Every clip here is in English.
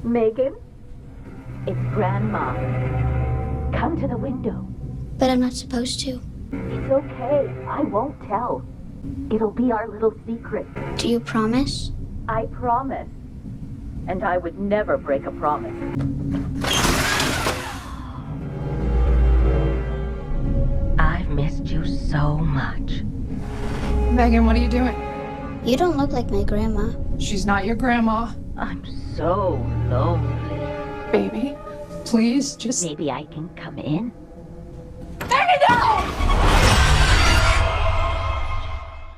Megan? It's Grandma. Come to the window. But I'm not supposed to. It's okay. I won't tell. It'll be our little secret. Do you promise? I promise. And I would never break a promise. I've missed you so much. Megan, what are you doing? You don't look like my grandma. She's not your grandma. I'm so lonely. Baby, please just... Maybe I can come in? Megan, no!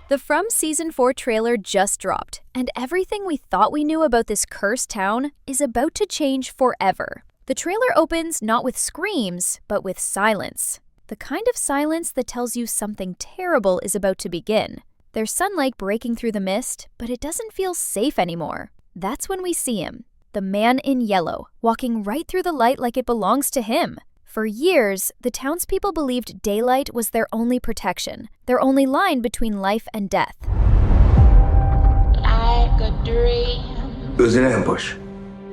The From Season 4 trailer just dropped, and everything we thought we knew about this cursed town is about to change forever. The trailer opens not with screams, but with silence. The kind of silence that tells you something terrible is about to begin. There's sunlight breaking through the mist, but it doesn't feel safe anymore. That's when we see him, the man in yellow, walking right through the light like it belongs to him. For years, the townspeople believed daylight was their only protection, their only line between life and death. Like a dream. It was an ambush.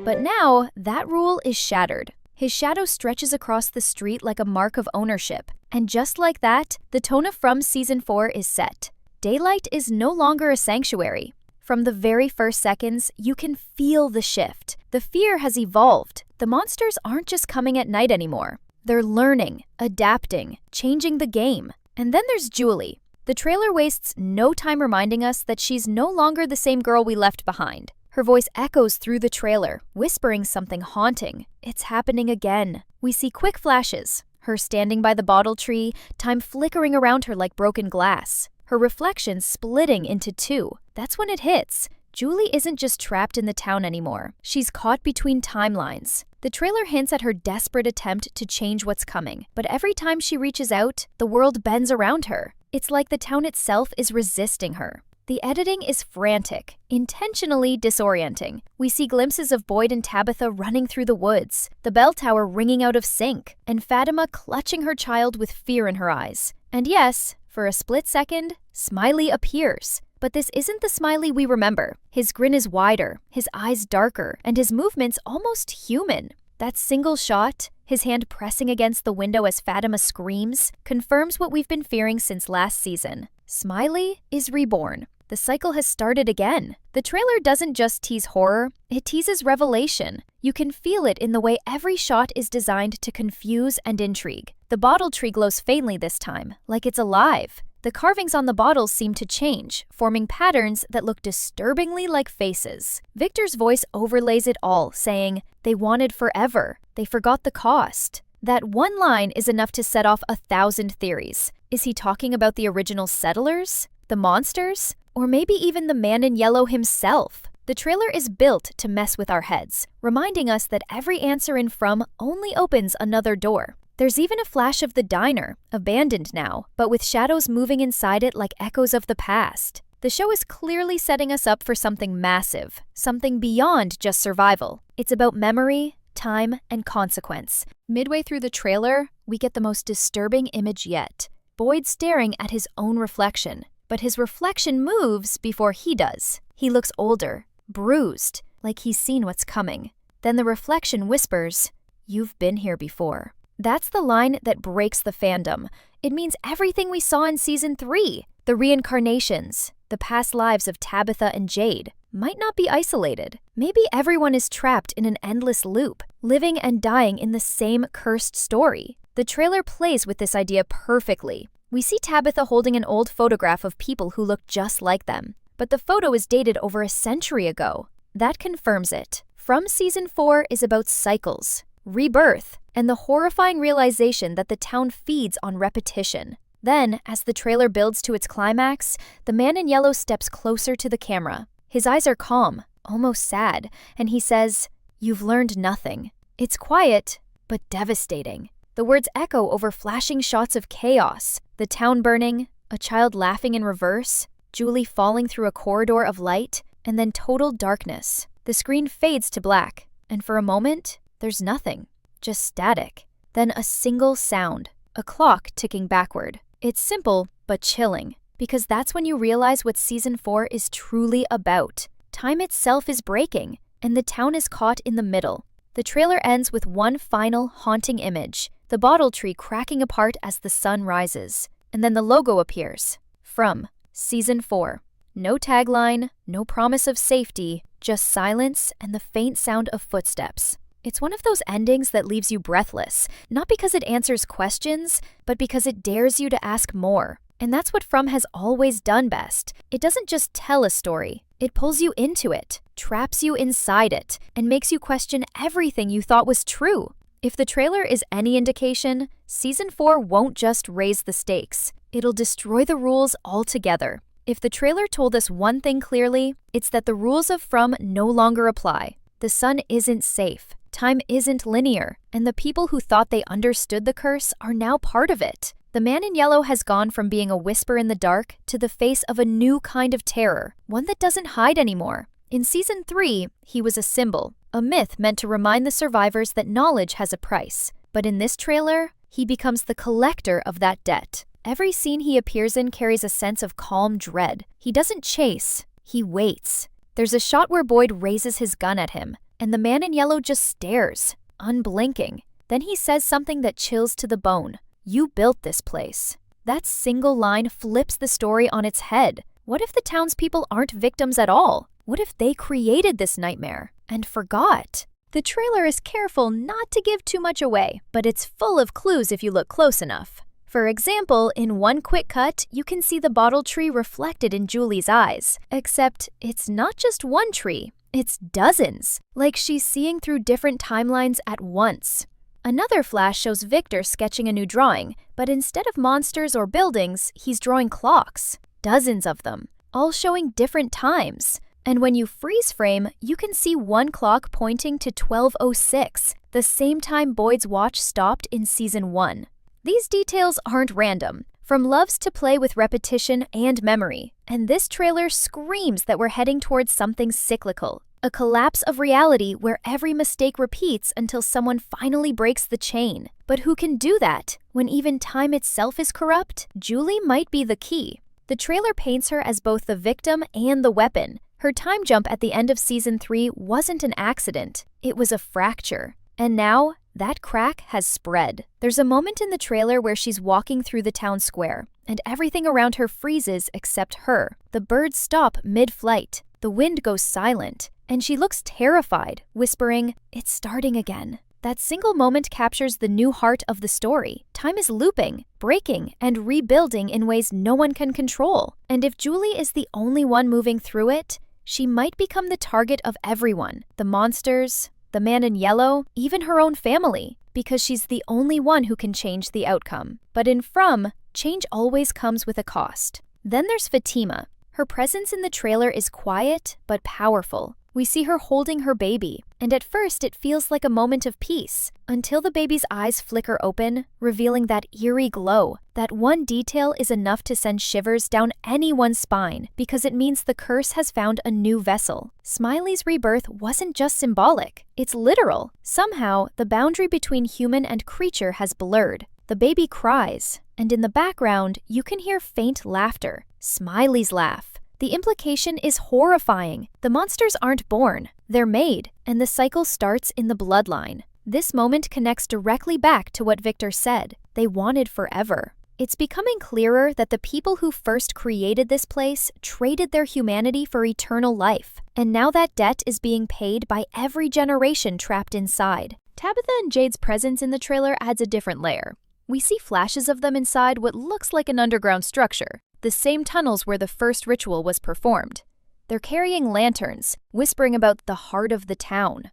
But now, that rule is shattered. His shadow stretches across the street like a mark of ownership. And just like that, the tone of From Season 4 is set. Daylight is no longer a sanctuary. From the very first seconds, you can feel the shift. The fear has evolved. The monsters aren't just coming at night anymore. They're learning, adapting, changing the game. And then there's Julie. The trailer wastes no time reminding us that she's no longer the same girl we left behind. Her voice echoes through the trailer, whispering something haunting. It's happening again. We see quick flashes. Her standing by the bottle tree, time flickering around her like broken glass. Her reflection splitting into two. That's when it hits. Julie isn't just trapped in the town anymore. She's caught between timelines. The trailer hints at her desperate attempt to change what's coming, but every time she reaches out, the world bends around her. It's like the town itself is resisting her. The editing is frantic, intentionally disorienting. We see glimpses of Boyd and Tabitha running through the woods, the bell tower ringing out of sync, and Fatima clutching her child with fear in her eyes. And yes, for a split second, Smiley appears. But this isn't the Smiley we remember. His grin is wider, his eyes darker, and his movements almost human. That single shot, his hand pressing against the window as Fatima screams, confirms what we've been fearing since last season. Smiley is reborn. The cycle has started again. The trailer doesn't just tease horror, it teases revelation. You can feel it in the way every shot is designed to confuse and intrigue. The bottle tree glows faintly this time, like it's alive. The carvings on the bottles seem to change, forming patterns that look disturbingly like faces. Victor's voice overlays it all, saying, "They wanted forever. They forgot the cost." That one line is enough to set off 1,000 theories. Is he talking about the original settlers? The monsters? Or maybe even the man in yellow himself? The trailer is built to mess with our heads, reminding us that every answer in From only opens another door. There's even a flash of the diner, abandoned now, but with shadows moving inside it like echoes of the past. The show is clearly setting us up for something massive, something beyond just survival. It's about memory, time, and consequence. Midway through the trailer, we get the most disturbing image yet. Boyd staring at his own reflection, but his reflection moves before he does. He looks older, bruised, like he's seen what's coming. Then the reflection whispers, "You've been here before." That's the line that breaks the fandom. It means everything we saw in Season 3. The reincarnations, the past lives of Tabitha and Jade, might not be isolated. Maybe everyone is trapped in an endless loop, living and dying in the same cursed story. The trailer plays with this idea perfectly. We see Tabitha holding an old photograph of people who look just like them. But the photo is dated over a century ago. That confirms it. From Season 4 is about cycles, rebirth, and the horrifying realization that the town feeds on repetition. Then, as the trailer builds to its climax, the man in yellow steps closer to the camera. His eyes are calm, almost sad, and he says, "You've learned nothing." It's quiet, but devastating. The words echo over flashing shots of chaos, the town burning, a child laughing in reverse, Julie falling through a corridor of light, and then total darkness. The screen fades to black, and for a moment, there's nothing. Just static. Then a single sound, a clock ticking backward. It's simple, but chilling, because that's when you realize what Season 4 is truly about. time itself is breaking, and the town is caught in the middle. The trailer ends with one final haunting image, the bottle tree cracking apart as the sun rises. And then the logo appears. From Season 4. No tagline, no promise of safety, just silence and the faint sound of footsteps. It's one of those endings that leaves you breathless, not because it answers questions, but because it dares you to ask more. And that's what From has always done best. It doesn't just tell a story, it pulls you into it, traps you inside it, and makes you question everything you thought was true. If the trailer is any indication, Season 4 won't just raise the stakes, it'll destroy the rules altogether. If the trailer told us one thing clearly, it's that the rules of From no longer apply. The sun isn't safe, time isn't linear, and the people who thought they understood the curse are now part of it. The man in yellow has gone from being a whisper in the dark to the face of a new kind of terror, one that doesn't hide anymore. In Season 3, he was a symbol, a myth meant to remind the survivors that knowledge has a price. But in this trailer, he becomes the collector of that debt. Every scene he appears in carries a sense of calm dread. He doesn't chase, he waits. There's a shot where Boyd raises his gun at him, and the man in yellow just stares, unblinking. Then he says something that chills to the bone. "You built this place." That single line flips the story on its head. What if the townspeople aren't victims at all? What if they created this nightmare and forgot? The trailer is careful not to give too much away, but it's full of clues if you look close enough. For example, in one quick cut, you can see the bottle tree reflected in Julie's eyes. Except it's not just one tree, it's dozens, like she's seeing through different timelines at once. Another flash shows Victor sketching a new drawing, but instead of monsters or buildings, he's drawing clocks. Dozens of them, all showing different times. And when you freeze frame, you can see one clock pointing to 12:06, the same time Boyd's watch stopped in Season 1. These details aren't random. From loves to play with repetition and memory, and this trailer screams that we're heading towards something cyclical, a collapse of reality where every mistake repeats until someone finally breaks the chain. But who can do that when even time itself is corrupt? Julie might be the key. The trailer paints her as both the victim and the weapon. Her time jump at the end of Season 3 wasn't an accident, it was a fracture. And now, that crack has spread. There's a moment in the trailer where she's walking through the town square, and everything around her freezes except her. The birds stop mid-flight, the wind goes silent, and she looks terrified, whispering, "It's starting again." That single moment captures the new heart of the story. Time is looping, breaking, and rebuilding in ways no one can control. And if Julie is the only one moving through it, she might become the target of everyone. The monsters, the man in yellow, even her own family, because she's the only one who can change the outcome. But in From, change always comes with a cost. Then there's Fatima. Her presence in the trailer is quiet but powerful. We see her holding her baby, and at first it feels like a moment of peace, until the baby's eyes flicker open, revealing that eerie glow. That one detail is enough to send shivers down anyone's spine, because it means the curse has found a new vessel. Smiley's rebirth wasn't just symbolic, it's literal. Somehow, the boundary between human and creature has blurred. The baby cries, and in the background, you can hear faint laughter, Smiley's laugh. The implication is horrifying. The monsters aren't born, they're made, and the cycle starts in the bloodline. This moment connects directly back to what Victor said. They wanted forever. It's becoming clearer that the people who first created this place traded their humanity for eternal life, and now that debt is being paid by every generation trapped inside. Tabitha and Jade's presence in the trailer adds a different layer. We see flashes of them inside what looks like an underground structure, the same tunnels where the first ritual was performed. They're carrying lanterns, whispering about the heart of the town.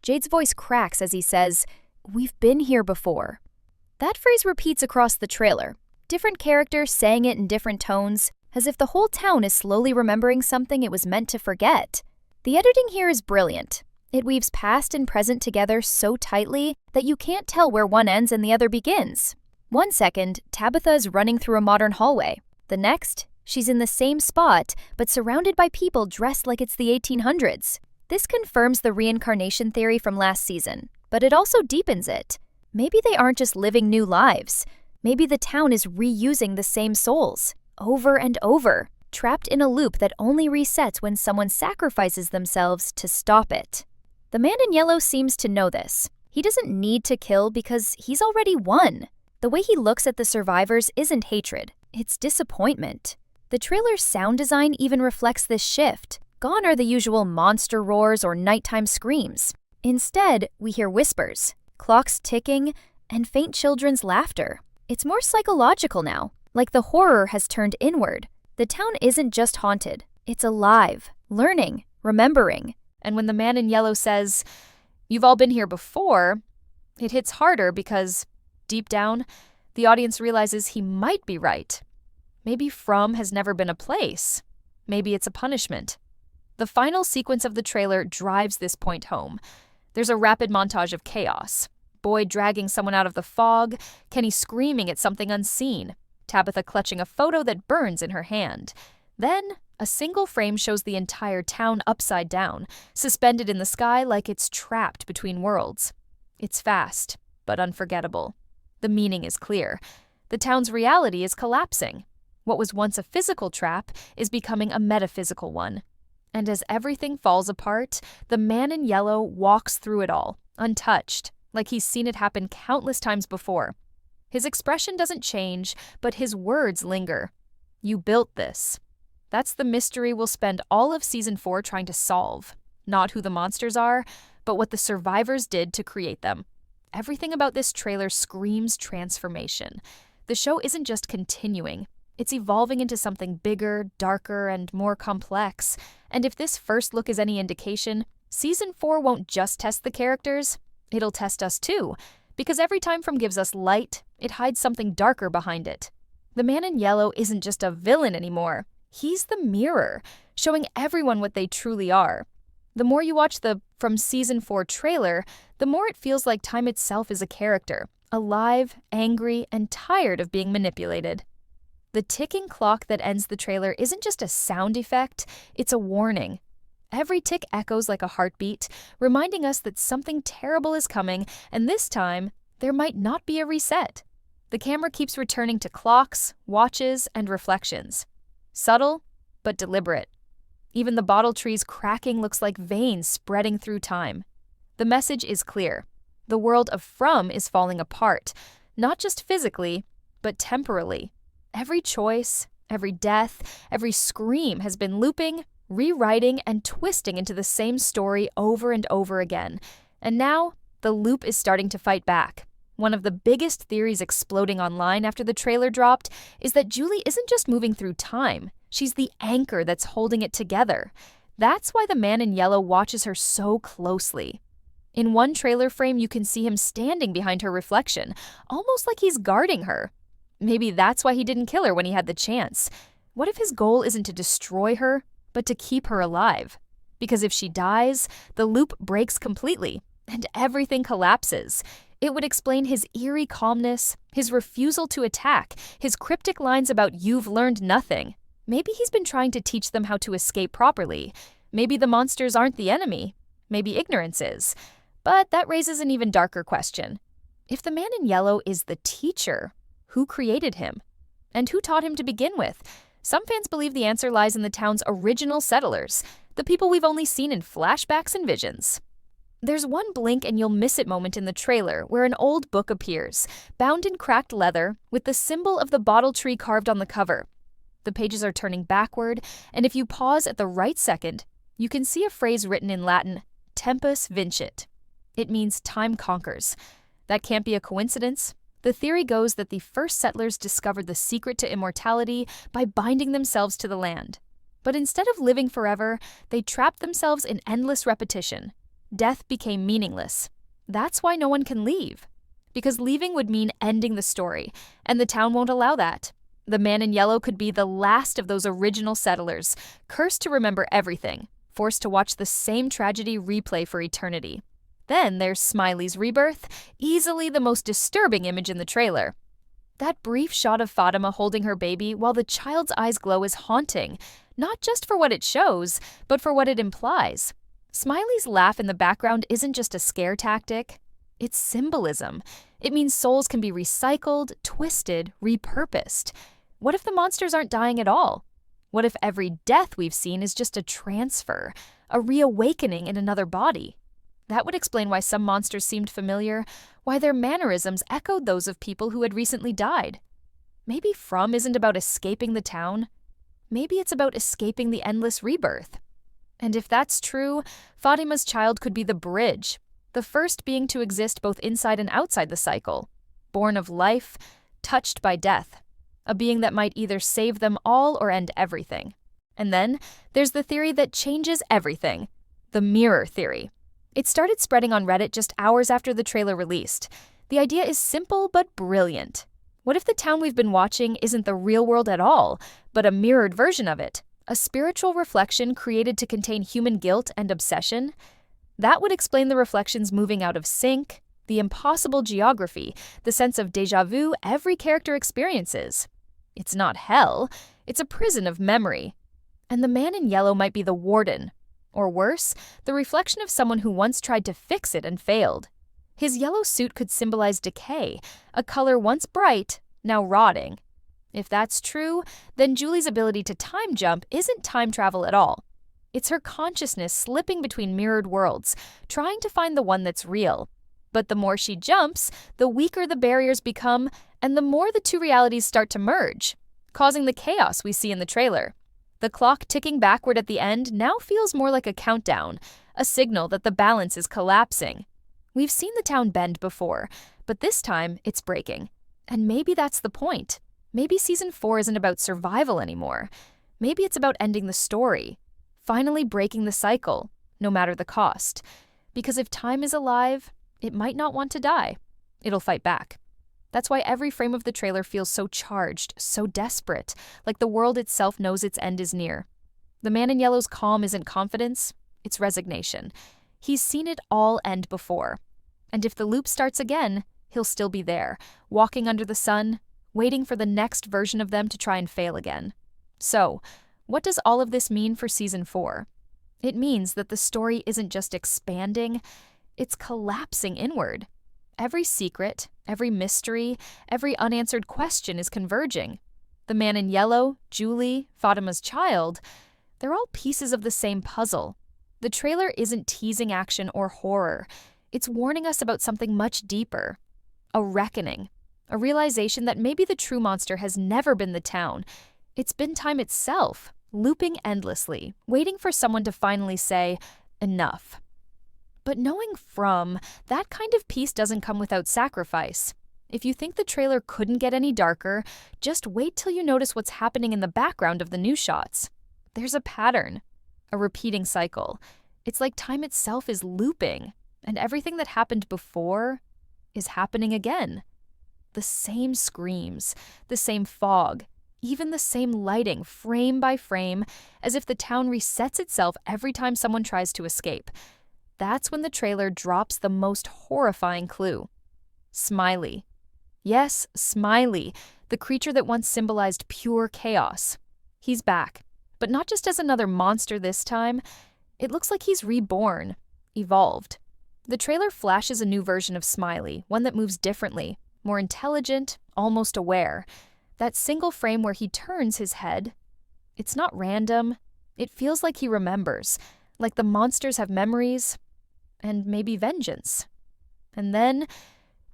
Jade's voice cracks as he says, "We've been here before." That phrase repeats across the trailer, different characters saying it in different tones, as if the whole town is slowly remembering something it was meant to forget. The editing here is brilliant. It weaves past and present together so tightly that you can't tell where one ends and the other begins. One second, Tabitha is running through a modern hallway. The next, she's in the same spot, but surrounded by people dressed like it's the 1800s. This confirms the reincarnation theory from last season, but it also deepens it. Maybe they aren't just living new lives. Maybe the town is reusing the same souls, over and over. trapped in a loop that only resets when someone sacrifices themselves to stop it. The man in yellow seems to know this. He doesn't need to kill because he's already won. The way he looks at the survivors isn't hatred, it's disappointment. The trailer's sound design even reflects this shift. Gone are the usual monster roars or nighttime screams. Instead, we hear whispers, clocks ticking, and faint children's laughter. It's more psychological now, like the horror has turned inward. The town isn't just haunted, it's alive, learning, remembering. And when the man in yellow says, "You've all been here before," it hits harder because, deep down, the audience realizes he might be right. Maybe From has never been a place. Maybe it's a punishment. The final sequence of the trailer drives this point home. There's a rapid montage of chaos. Boyd dragging someone out of the fog, Kenny screaming at something unseen, Tabitha clutching a photo that burns in her hand. Then, a single frame shows the entire town upside down, suspended in the sky like it's trapped between worlds. It's fast, but unforgettable. The meaning is clear. The town's reality is collapsing. What was once a physical trap is becoming a metaphysical one. And as everything falls apart, the man in yellow walks through it all, untouched, like he's seen it happen countless times before. His expression doesn't change, but his words linger. You built this. That's the mystery we'll spend all of Season 4 trying to solve. Not who the monsters are, but what the survivors did to create them. Everything about this trailer screams transformation. The show isn't just continuing. It's evolving into something bigger, darker, and more complex. And if this first look is any indication, Season 4 won't just test the characters, it'll test us too. Because every time From gives us light, it hides something darker behind it. The man in yellow isn't just a villain anymore. He's the mirror, showing everyone what they truly are. The more you watch the From Season 4 trailer, the more it feels like time itself is a character, alive, angry, and tired of being manipulated. The ticking clock that ends the trailer isn't just a sound effect, it's a warning. Every tick echoes like a heartbeat, reminding us that something terrible is coming, and this time, there might not be a reset. The camera keeps returning to clocks, watches, and reflections. Subtle, but deliberate. Even the bottle tree's cracking looks like veins spreading through time. The message is clear. The world of From is falling apart, not just physically, but temporally. Every choice, every death, every scream has been looping, rewriting, and twisting into the same story over and over again. And now, the loop is starting to fight back. One of the biggest theories exploding online after the trailer dropped is that Julie isn't just moving through time, she's the anchor that's holding it together. That's why the man in yellow watches her so closely. In one trailer frame, you can see him standing behind her reflection, almost like he's guarding her. Maybe that's why he didn't kill her when he had the chance. What if his goal isn't to destroy her, but to keep her alive? Because if she dies, the loop breaks completely, and everything collapses. It would explain his eerie calmness, his refusal to attack, his cryptic lines about "you've learned nothing." Maybe he's been trying to teach them how to escape properly. Maybe the monsters aren't the enemy. Maybe ignorance is. But that raises an even darker question. If the man in yellow is the teacher, who created him? And who taught him to begin with? Some fans believe the answer lies in the town's original settlers, the people we've only seen in flashbacks and visions. There's one blink and you'll miss it moment in the trailer where an old book appears, bound in cracked leather, with the symbol of the bottle tree carved on the cover. The pages are turning backward, and if you pause at the right second, you can see a phrase written in Latin, tempus vincit. It means time conquers. That can't be a coincidence. The theory goes that the first settlers discovered the secret to immortality by binding themselves to the land. But instead of living forever, they trapped themselves in endless repetition. Death became meaningless. That's why no one can leave. Because leaving would mean ending the story, and the town won't allow that. The man in yellow could be the last of those original settlers, cursed to remember everything, forced to watch the same tragedy replay for eternity. Then there's Smiley's rebirth, easily the most disturbing image in the trailer. That brief shot of Fatima holding her baby while the child's eyes glow is haunting, not just for what it shows, but for what it implies. Smiley's laugh in the background isn't just a scare tactic, it's symbolism. It means souls can be recycled, twisted, repurposed. What if the monsters aren't dying at all? What if every death we've seen is just a transfer, a reawakening in another body? That would explain why some monsters seemed familiar, why their mannerisms echoed those of people who had recently died. Maybe From isn't about escaping the town. Maybe it's about escaping the endless rebirth. And if that's true, Fatima's child could be the bridge, the first being to exist both inside and outside the cycle, born of life, touched by death, a being that might either save them all or end everything. And then there's the theory that changes everything, the mirror theory. It started spreading on Reddit just hours after the trailer released. The idea is simple but brilliant. What if the town we've been watching isn't the real world at all, but a mirrored version of it? A spiritual reflection created to contain human guilt and obsession? That would explain the reflections moving out of sync, the impossible geography, the sense of déjà vu every character experiences. It's not hell, it's a prison of memory. And the man in yellow might be the warden. Or worse, the reflection of someone who once tried to fix it and failed. His yellow suit could symbolize decay, a color once bright, now rotting. If that's true, then Julie's ability to time jump isn't time travel at all. It's her consciousness slipping between mirrored worlds, trying to find the one that's real. But the more she jumps, the weaker the barriers become, and the more the two realities start to merge, causing the chaos we see in the trailer. The clock ticking backward at the end now feels more like a countdown, a signal that the balance is collapsing. We've seen the town bend before, but this time it's breaking. And maybe that's the point. Maybe Season 4 isn't about survival anymore. Maybe it's about ending the story, finally breaking the cycle, no matter the cost. Because if time is alive, it might not want to die. It'll fight back. That's why every frame of the trailer feels so charged, so desperate, like the world itself knows its end is near. The man in yellow's calm isn't confidence, it's resignation. He's seen it all end before. And if the loop starts again, he'll still be there, walking under the sun, waiting for the next version of them to try and fail again. So, what does all of this mean for Season 4? It means that the story isn't just expanding, it's collapsing inward. Every secret, every mystery, every unanswered question is converging. The man in yellow, Julie, Fatima's child, they're all pieces of the same puzzle. The trailer isn't teasing action or horror. It's warning us about something much deeper. A reckoning. A realization that maybe the true monster has never been the town. It's been time itself, looping endlessly, waiting for someone to finally say, enough. But knowing From, that kind of peace doesn't come without sacrifice. If you think the trailer couldn't get any darker, just wait till you notice what's happening in the background of the new shots. There's a pattern, a repeating cycle. It's like time itself is looping, and everything that happened before is happening again. The same screams, the same fog, even the same lighting, frame by frame, as if the town resets itself every time someone tries to escape. That's when the trailer drops the most horrifying clue. Smiley. Yes, Smiley, the creature that once symbolized pure chaos. He's back, but not just as another monster this time. It looks like he's reborn, evolved. The trailer flashes a new version of Smiley, one that moves differently, more intelligent, almost aware. That single frame where he turns his head, it's not random. It feels like he remembers, like the monsters have memories, and maybe vengeance. And then,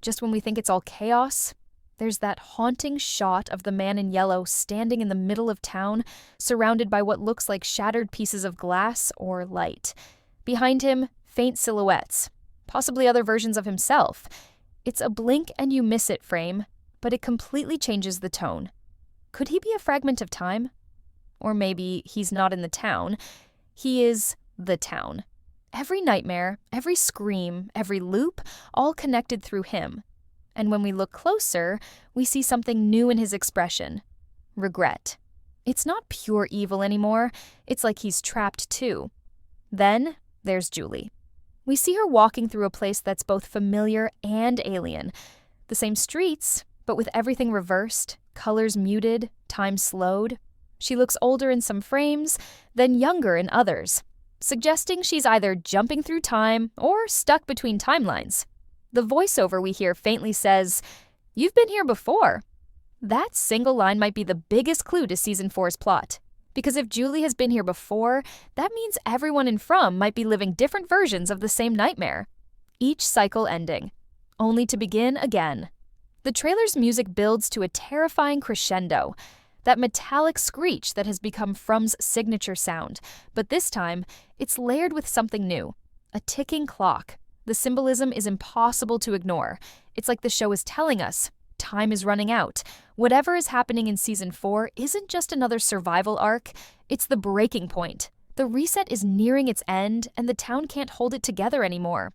just when we think it's all chaos, there's that haunting shot of the man in yellow standing in the middle of town, surrounded by what looks like shattered pieces of glass or light. Behind him, faint silhouettes, possibly other versions of himself. It's a blink and you miss it frame, but it completely changes the tone. Could he be a fragment of time? Or maybe he's not in the town. He is the town. Every nightmare, every scream, every loop, all connected through him. And when we look closer, we see something new in his expression. Regret. It's not pure evil anymore. It's like he's trapped too. Then there's Julie. We see her walking through a place that's both familiar and alien. The same streets, but with everything reversed, colors muted, time slowed. She looks older in some frames, then younger in others, suggesting she's either jumping through time or stuck between timelines. The voiceover we hear faintly says, "You've been here before." That single line might be the biggest clue to Season 4's plot. Because if Julie has been here before, that means everyone in From might be living different versions of the same nightmare. Each cycle ending, only to begin again. The trailer's music builds to a terrifying crescendo, that metallic screech that has become From's signature sound, but this time, it's layered with something new, a ticking clock. The symbolism is impossible to ignore. It's like the show is telling us, time is running out. Whatever is happening in Season 4 isn't just another survival arc, it's the breaking point. The reset is nearing its end, and the town can't hold it together anymore.